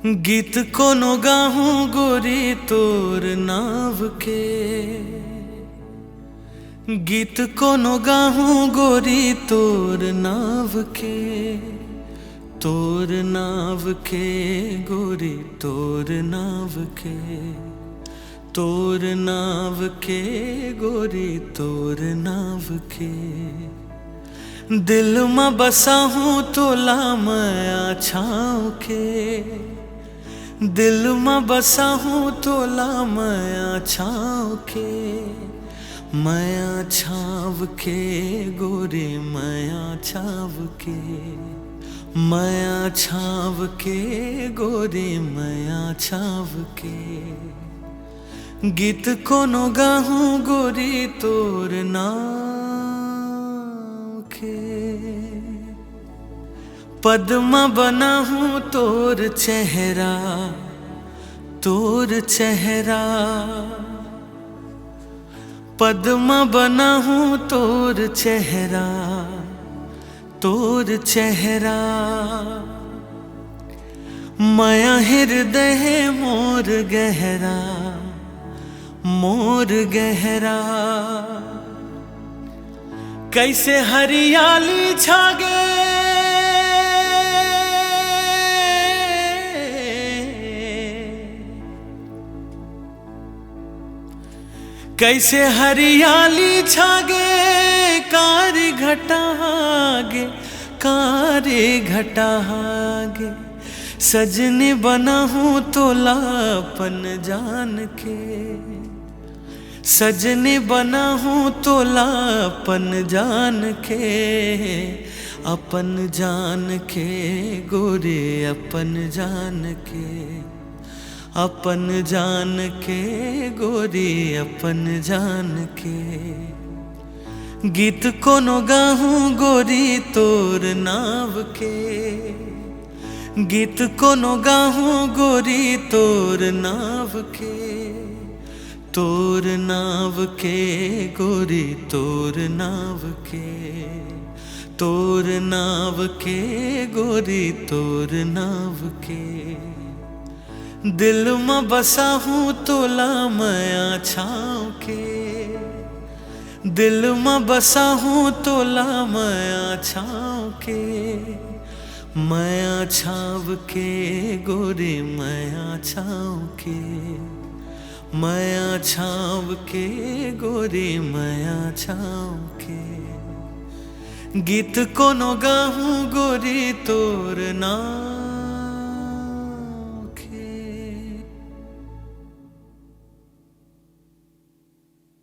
गीत कोनो गाहूं गोरी तोर नाव के। गीत कोनो गाहूं गोरी तोर नाव के। तोर नाव के गोरी तोर नाव के। तोर नाव के गोरी तोर नाव के। दिल में बसा हूँ तोला मैं छाँव के। दिल में बसा हूँ तोला मैं छाँव के। मैं छाँव के गोरी मैं छाँव के। मैं छाँव के गोरी मैं छाँव के। गीत कोनो गाहूं गोरी तोर नाव के। पद्मा बना हूँ तोर चेहरा तोर चेहरा। पद्मा बना हूँ तोर चेहरा तोर चेहरा। माया हृदय है मोर गहरा मोर गहरा। कैसे हरियाली छागे कैसे हरियाली छागे कारी घटागे कारी घटागे। सजने बना हूँ तोलापन जान के। सजने बना हूँ तोलापन जान के। अपन जान के गोरे अपन जान के। अपन जान के गोरी अपन जान के। गीत कोनो गाहूं गोरी तोर नाव के। गीत कोनो गाहूं गोरी तोर नाव के। तोर नाव के गोरी तोर नाव के। तोर नाव के गोरी तोर नाव के। दिल में बसा हूँ तोला मैं छाँव के। दिल में बसा हूँ तोला मैं छाँव के। मैं छाँव के गोरी मैं छाँव के। मैं छाँव के गोरी मैं छाँव के। गीत कोनो गाहूं गोरी तोर नाव